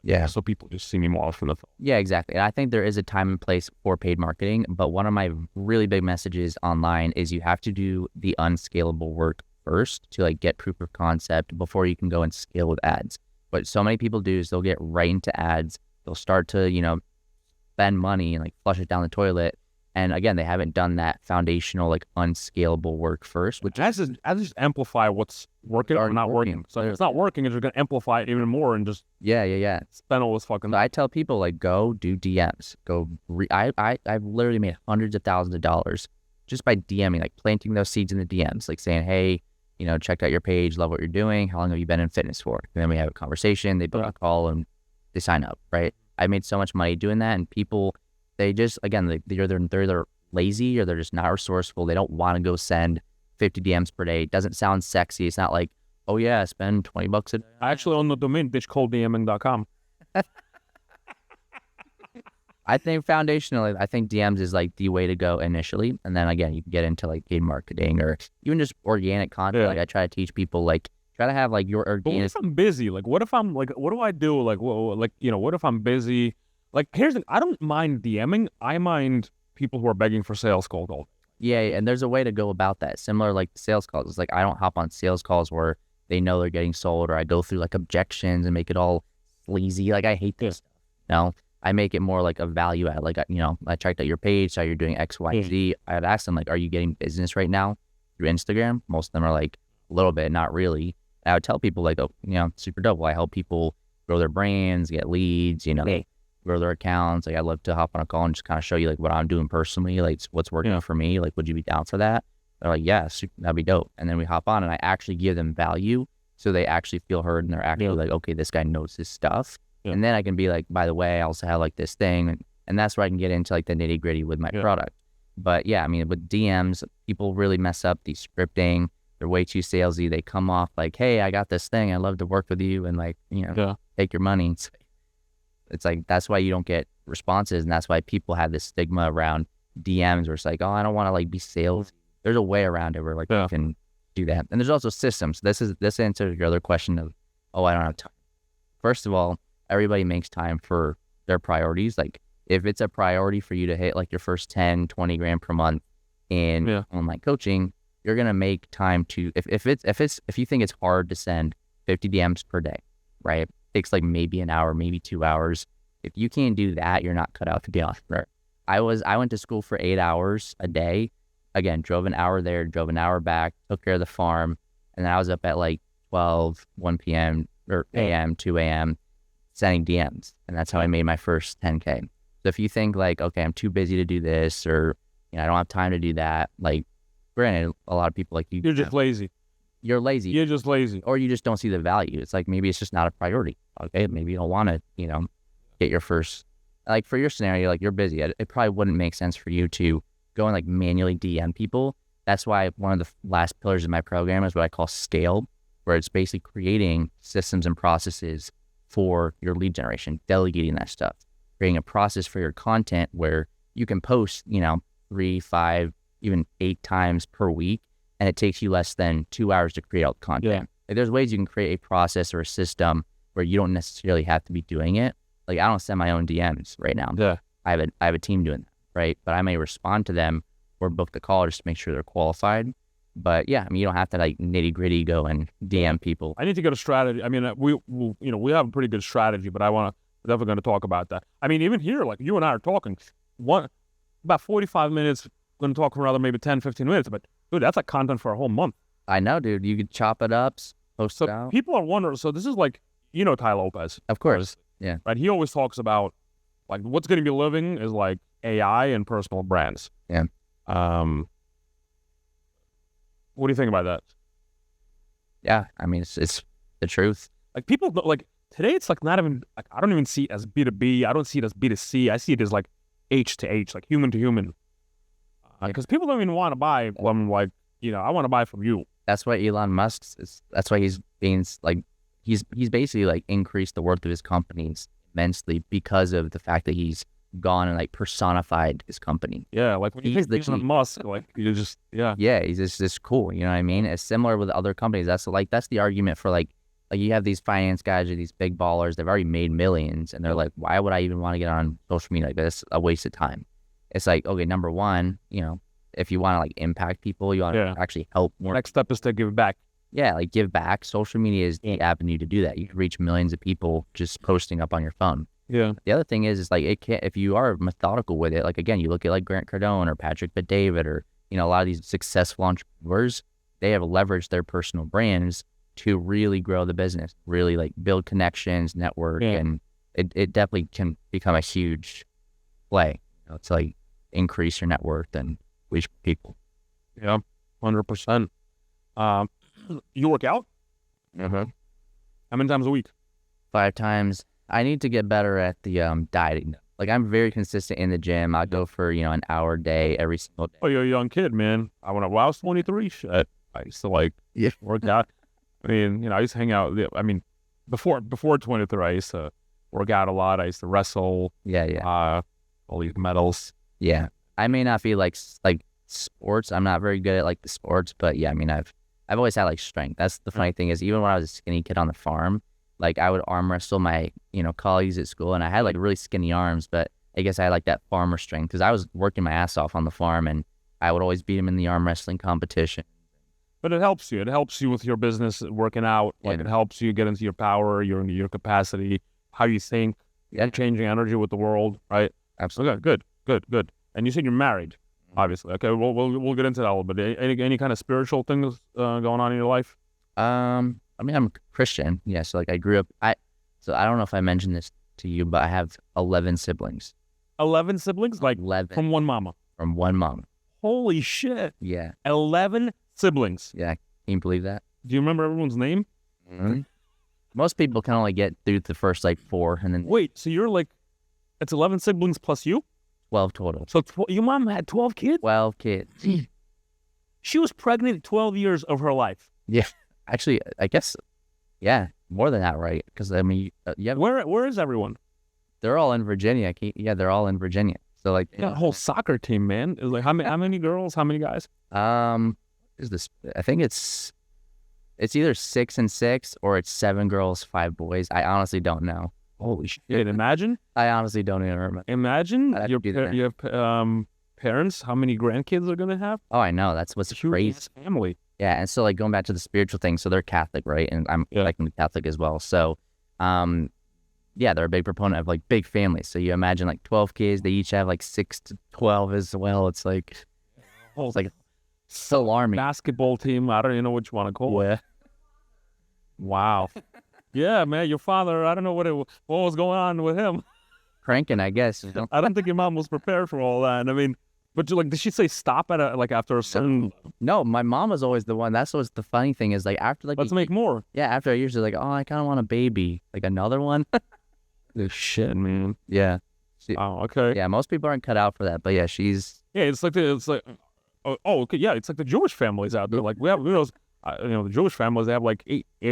Yeah. So people just see me more from the phone. Yeah, exactly. And I think there is a time and place for paid marketing, but one of my really big messages online is you have to do the unscalable work first to like get proof of concept before you can go and scale with ads. What so many people do is they'll get right into ads. They'll start to, spend money and like flush it down the toilet. And again, they haven't done that foundational, like unscalable work first, which ads just amplify what's working or not working. So if it's not working, it's just going to amplify it even more and just spend all this fucking. So I tell people like, go do DMs. I've literally made hundreds of thousands of dollars just by DMing, like planting those seeds in the DMs, like saying, hey, checked out your page, love what you're doing. How long have you been in fitness for? And then we have a conversation. They book a call and they sign up, right? I made so much money doing that, and people, they just, again, they're lazy or they're just not resourceful. They don't want to go send 50 DMs per day. It doesn't sound sexy. It's not like, oh yeah, spend $20 a day. I actually own the domain bitchcolddming.com. I think foundationally, I think DMs is like the way to go initially. And then again, you can get into like paid marketing or even just organic content. Like I try to teach people, like, try to have like your organic. But what if I'm busy? Like, what if I'm like, what do I do? Like, what if I'm busy? Like, here's the thing. I don't mind DMing. I mind people who are begging for sales calls all day. Yeah, and there's a way to go about that. Similar like sales calls. It's like I don't hop on sales calls where they know they're getting sold, or I go through like objections and make it all sleazy. Like I hate this stuff. No, I make it more like a value add. Like, I checked out your page, saw you're doing X, Y, Z. I'd ask them like, are you getting business right now through Instagram? Most of them are like a little bit, not really. And I would tell people like, oh, super dope. Well, I help people grow their brands, get leads, grow their accounts. Like I'd love to hop on a call and just kind of show you like what I'm doing personally, like what's working for me. Like, would you be down for that? They're like, yeah, that'd be dope. And then we hop on and I actually give them value. So they actually feel heard and they're actually like, okay, this guy knows his stuff. Yeah. And then I can be like, by the way, I also have like this thing. And that's where I can get into like the nitty gritty with my product. But yeah, I mean, with DMs, people really mess up the scripting. They're way too salesy. They come off like, hey, I got this thing. I'd love to work with you and like, take your money. It's like, that's why you don't get responses. And that's why people have this stigma around DMs where it's like, oh, I don't want to like be sales. There's a way around it where like you can do that. And there's also systems. This answers your other question of, oh, I don't have time. First of all, everybody makes time for their priorities. Like if it's a priority for you to hit like your first 10, 20 grand per month in online coaching, you're going to make time to, if you think it's hard to send 50 DMs per day, right? It takes like maybe an hour, maybe 2 hours. If you can't do that, you're not cut out to be an entrepreneur. I went to school for 8 hours a day. Again, drove an hour there, drove an hour back, took care of the farm. And then I was up at like 12, 1 p.m. or a.m., 2 a.m. sending DMs. And that's how I made my first 10K. So if you think like, okay, I'm too busy to do this, or, I don't have time to do that. Like, granted, a lot of people like you. You're just lazy. You're lazy. You're just lazy. Or you just don't see the value. It's like, maybe it's just not a priority. Okay. Maybe you don't want to, get your first, like for your scenario, like you're busy. It probably wouldn't make sense for you to go and like manually DM people. That's why one of the last pillars of my program is what I call scale, where it's basically creating systems and processes for your lead generation, delegating that stuff, creating a process for your content where you can post, 3, 5, even 8 times per week. And it takes you less than 2 hours to create out content. Yeah. Like there's ways you can create a process or a system where you don't necessarily have to be doing it. Like I don't send my own DMs right now. Yeah. I have a team doing that, right? But I may respond to them or book the call just to make sure they're qualified. But yeah, I mean, you don't have to like nitty gritty go and DM people. I need to get a strategy. I mean, we have a pretty good strategy, but we're definitely going to talk about that. I mean, even here, like you and I are talking about 45 minutes, going to talk for another maybe 10, 15 minutes, but dude, that's like content for a whole month. I know, dude. You could chop it up, post it out. People are wondering, so this is like, Ty Lopez. Of course. Yeah. Right. He always talks about like what's going to be living is like AI and personal brands. Yeah. What do you think about that? Yeah. I mean, it's the truth. Like people like today, it's like not even like, I don't even see it as B2B. I don't see it as B2C. I see it as like H to H, like human to human. Because people don't even want to buy when like, I want to buy from you. That's why Elon Musk's that's why he's being like he's basically like increased the worth of his companies immensely because of the fact that he's gone and like personified his company. Yeah, like when you He's think the Elon chief. Musk, like you just Yeah, he's just cool. You know what I mean? It's similar with other companies. That's the argument for like you have these finance guys or these big ballers. They've already made millions, and they're like, why would I even want to get on social media? Like that's a waste of time. It's like, okay, number one, you know, if you want to like impact people, you want to actually help more. Next step is to give back. Yeah, like give back. Social media is the avenue to do that. You can reach millions of people just posting up on your phone. Yeah. The other thing is like it can't, if you are methodical with it, like again, you look at like Grant Cardone or Patrick Bet-David or, you know, a lot of these successful entrepreneurs, they have leveraged their personal brands to really grow the business, really like build connections, network, and it definitely can become a huge play. You know, to like increase your net worth and reach people. Yeah, 100%. You work out? Mm-hmm. How many times a week? 5 times. I need to get better at the dieting. Like I'm very consistent in the gym. I go for, you know, an hour a day every single day. Oh, you're a young kid, man. When I was 23, shit, I used to like work out. I mean, you know, I used to hang out. I mean, before 23, I used to work out a lot. I used to wrestle. All these medals. Yeah. I may not be like sports. I'm not very good at like the sports, but yeah, I mean, I've always had like strength. That's the funny thing is even when I was a skinny kid on the farm, like I would arm wrestle my, you know, colleagues at school, and I had like really skinny arms, but I guess I had like that farmer strength because I was working my ass off on the farm, and I would always beat him in the arm wrestling competition. But it helps you. It helps you with your business, working out. Like it helps you get into your power, your capacity, how you think, changing energy with the world, right? Absolutely. Okay, good. And you said you're married, obviously. Okay, we'll get into that a little bit. Any kind of spiritual things going on in your life? I mean, I'm a Christian. Yeah, so like I grew up. So I don't know if I mentioned this to you, but I have 11 siblings. 11 siblings, like 11 from one mama. From one mom. Holy shit! Yeah. 11 siblings. Yeah, can you believe that? Do you remember everyone's name? Mm-hmm. Most people can only get through the first like 4, and then wait. So you're like, it's 11 siblings plus you? 12 total. So your mom had 12 kids? 12 kids. She was pregnant 12 years of her life. Yeah. Actually, I guess, yeah, more than that, right? Because, I mean, yeah. Where is everyone? They're all in Virginia. Yeah, they're all in Virginia. So, like. Yeah, a whole soccer team, man. It's like, how many girls? How many guys? Is this? I think it's either 6 and 6 or it's 7 girls, 5 boys. I honestly don't know. Holy shit. Imagine? I honestly don't even remember. Imagine you have parents, how many grandkids they're going to have? Oh, I know. That's what's crazy. Family. Yeah, and so like going back to the spiritual thing, so they're Catholic, right? And I'm like Catholic as well. So, yeah, they're a big proponent of like big families. So you imagine like 12 kids, they each have like 6 to 12 as well. It's like so alarming. Basketball team, I don't even know what you want to call it. Wow. Yeah, man, your father, I don't know what was going on with him. Cranking, I guess. I don't think your mom was prepared for all that. I mean, but did she say stop at after a certain? No, my mom was always the one. That's what's the funny thing is like after like let's make more. Yeah, after a year, she's like, oh, I kind of want a baby, like another one. This shit, man. Yeah. Oh, okay. Yeah, most people aren't cut out for that, but yeah, she's. Yeah, it's like okay, yeah, it's like the Jewish families out there. Like we have, the Jewish families, they have like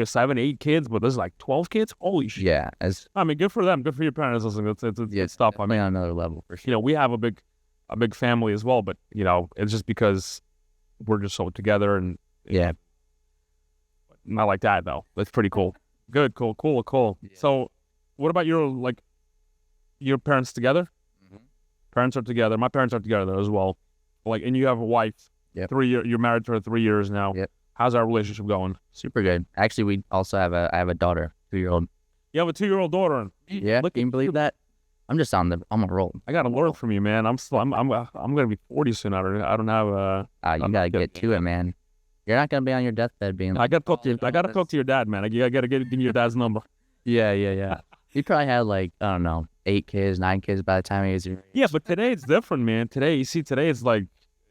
7, 8 kids, but there's like 12 kids. Holy shit. Yeah, I mean, good for them. Good for your parents. It's stuff. I mean, on another level for sure. We have a big family as well, but it's just because we're just so together and not like that though. That's pretty cool. Good, cool. Yeah. So, what about your parents together? Mm-hmm. Parents are together. My parents are together as well. Like, and you have a wife. Yep. 3 years. You're married for 3 years now. Yep. How's our relationship going? Super good. Actually, we also have I have a daughter, 2-year-old. You have a 2-year-old daughter. Yeah. Can you believe that? I'm just on a roll. I gotta learn from you, man. I'm gonna be 40 soon. I don't have a. You gotta get to it, man. You're not gonna be on your deathbed being. I gotta talk to you. I gotta talk to your dad, man. I gotta give your dad's number. Yeah. He probably had like, I don't know, 8 kids, 9 kids by the time he was. Yeah, but today it's different, man. Today it's like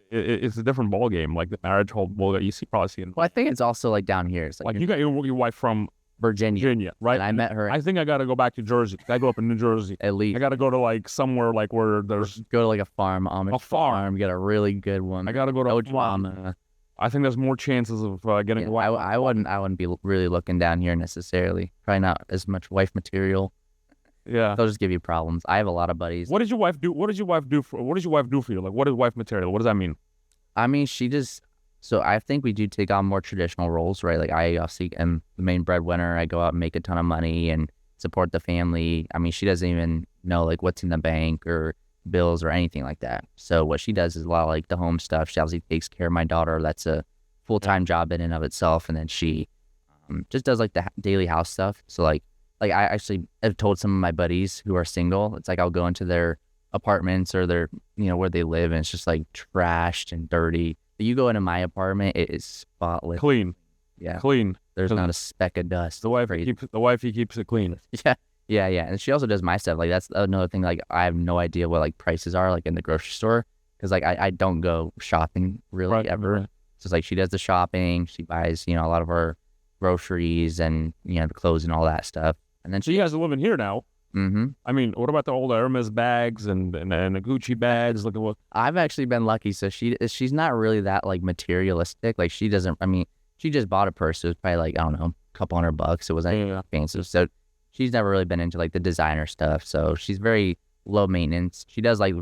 it's a different ball game. Like the marriage whole ball. You probably see it. Well, I think it's also like down here. It's like you got your wife from Virginia, right? And I met her. I think I got to go back to Jersey. I grew up in New Jersey. At least. I got to go to like somewhere like where there's. Go to like a farm. A farm. Get a really good one. I got to go to a farm. I think there's more chances of getting a wife. I wouldn't be really looking down here necessarily. Probably not as much wife material. Yeah. They'll just give you problems. I have a lot of buddies. What does your wife do? What does your wife do for you? Like, what is wife material? What does that mean? I mean, so I think we do take on more traditional roles, right? Like I obviously am the main breadwinner. I go out and make a ton of money and support the family. I mean, she doesn't even know like what's in the bank or bills or anything like that. So what she does is a lot of like the home stuff. She obviously takes care of my daughter. That's a full-time job in and of itself. And then she just does like the daily house stuff. So like I actually have told some of my buddies who are single, it's like I'll go into their apartments or their, where they live, and it's just like trashed and dirty. But you go into my apartment, it is spotless. Clean. Yeah. Clean. There's not a speck of dust. The wifey keeps it clean. Yeah. And she also does my stuff. Like that's another thing. Like I have no idea what like prices are like in the grocery store, because like I don't go shopping really ever. Right. So it's like she does the shopping. She buys a lot of our groceries and the clothes and all that stuff. And then so you guys are living here now. Mm-hmm. I mean, what about the old Hermes bags and the Gucci bags? Look at what I've actually been lucky. So she's not really that like materialistic. Like she doesn't. I mean, she just bought a purse. It was probably like, I don't know, a couple $100. It wasn't fancy. So she's never really been into like the designer stuff. So she's very low maintenance. She does like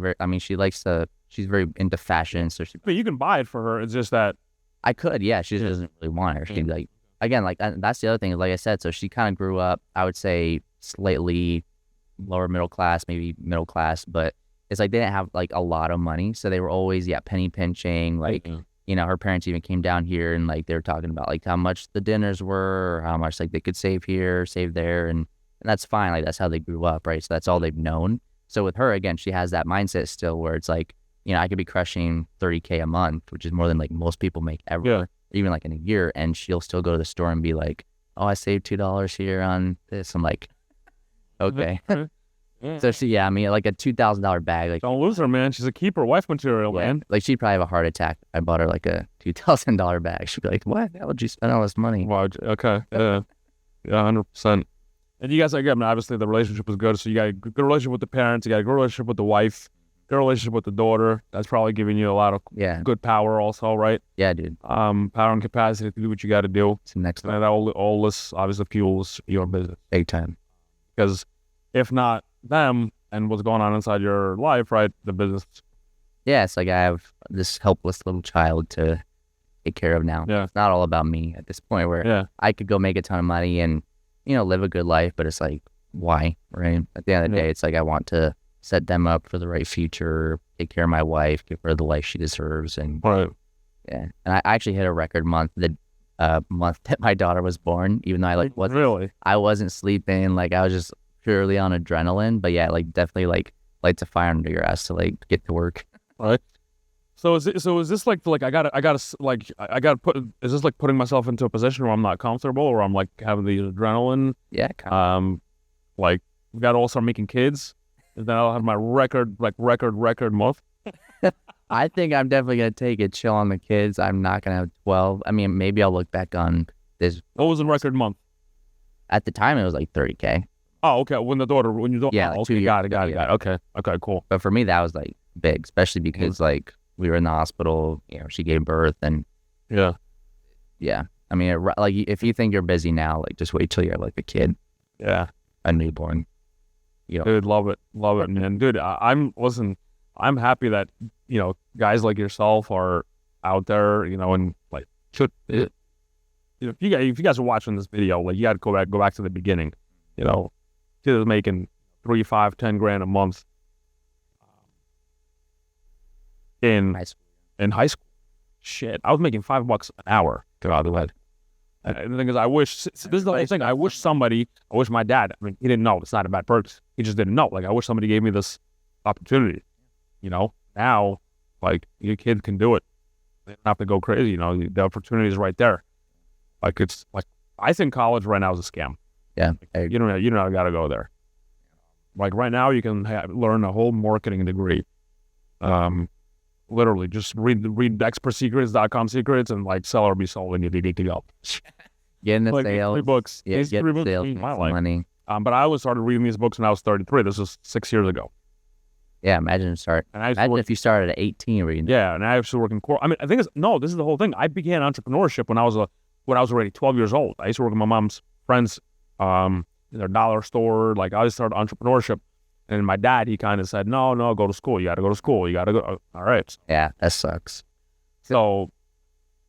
she's very into fashion. So but you can buy it for her. It's just that I could. Yeah, she just doesn't really want it. She like, again, like that's the other thing. Like I said, so she kind of grew up, I would say, slightly lower middle class, maybe middle class, but it's like they didn't have like a lot of money. So they were always, penny pinching. Like, her parents even came down here and like they were talking about like how much the dinners were, or how much like they could save here, save there. And that's fine. Like that's how they grew up, right? So that's all they've known. So with her, again, she has that mindset still where it's like, I could be crushing $30K a month, which is more than like most people make ever, even like in a year. And she'll still go to the store and be like, oh, I saved $2 here on this. I'm like, okay. So she, like a $2,000 bag. Like, don't lose her, man. She's a keeper, wife material, man. Like she'd probably have a heart attack. I bought her like a $2,000 bag. She'd be like, "What? How would you spend all this money?" Wow. Okay. Yeah. 100%. And you guys, again, obviously the relationship was good. So you got a good relationship with the parents. You got a good relationship with the wife. Good relationship with the daughter. That's probably giving you a lot of good power, also, right? Yeah, dude. Power and capacity to do what you got to do. It's the next level. And all this obviously fuels your business. Big time. Because if not them and what's going on inside your life, right, the business. Yeah, it's like I have this helpless little child to take care of now. Yeah. It's not all about me at this point where I could go make a ton of money and, live a good life, but it's like, why, right? At the end of the day, it's like I want to set them up for the right future, take care of my wife, give her the life she deserves. And and I actually hit a record month, the month that my daughter was born, even though I wasn't sleeping, like I was just purely on adrenaline. But like definitely like lights a fire under your ass to like get to work. Right. So is this like I gotta put, is this like putting myself into a position where I'm not comfortable, or I'm like having the adrenaline? Yeah. Like we gotta all start making kids. And then I'll have my record month. I think I'm definitely going to take it chill on the kids. I'm not going to have 12. I mean, maybe I'll look back on this. What was the record month? At the time, it was like 30K. Oh, okay. When you don't. Yeah, like 2 years. Got it. Okay, cool. But for me, that was like big, especially because like we were in the hospital, she gave birth and. Yeah. I mean, like if you think you're busy now, like just wait till you have like a kid. Yeah. A newborn. Dude, love it, man. Dude, I'm happy that guys like yourself are out there, and like if you guys are watching this video, like you got to go back to the beginning. Kid is making $3, $5, $10 a month in high school. Shit, I was making $5 an hour. Get out of the way. And the thing is, this is the whole thing. I wish my dad, I mean, he didn't know. It's not a bad purpose. He just didn't know. Like, I wish somebody gave me this opportunity, Now, like, your kid can do it. They don't have to go crazy, The opportunity is right there. Like, it's, like, I think college right now is a scam. Yeah. You don't got to go there. Like, right now, you can learn a whole marketing degree. Literally, just read expertsecrets.com secrets and like sell or be sold, and you need to go. Get in the like sales. 3 books. Yeah, These get 3 the books sales, changed my some life. money. But I only started reading these books when I was 33. This was 6 years ago. Yeah, imagine if you started at 18. Yeah, and I used to work in corporate. I mean, I think this is the whole thing. I began entrepreneurship when I was already 12 years old. I used to work with my mom's friends in their dollar store. Like, I just started entrepreneurship. And my dad, he kind of said, no, go to school. You got to go to school. You got to go. All right. Yeah, that sucks. So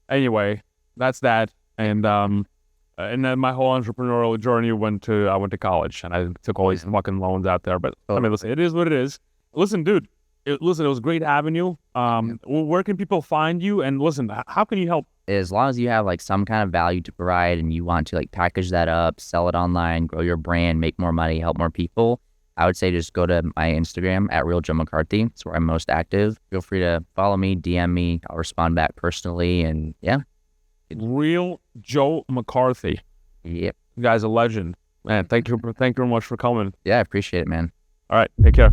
anyway, that's that. And then my whole entrepreneurial journey I went to college, and I took all these fucking loans out there. But I mean, listen, it is what it is. Listen, dude, it was great having you. Where can people find you? And listen, how can you help? As long as you have like some kind of value to provide and you want to like package that up, sell it online, grow your brand, make more money, help more people, I would say just go to my Instagram at Real Joe McCarthy. It's where I'm most active. Feel free to follow me, DM me. I'll respond back personally. And yeah. Real Joe McCarthy. Yep. You guy's a legend. Man, thank you very much for coming. Yeah, I appreciate it, man. All right. Take care.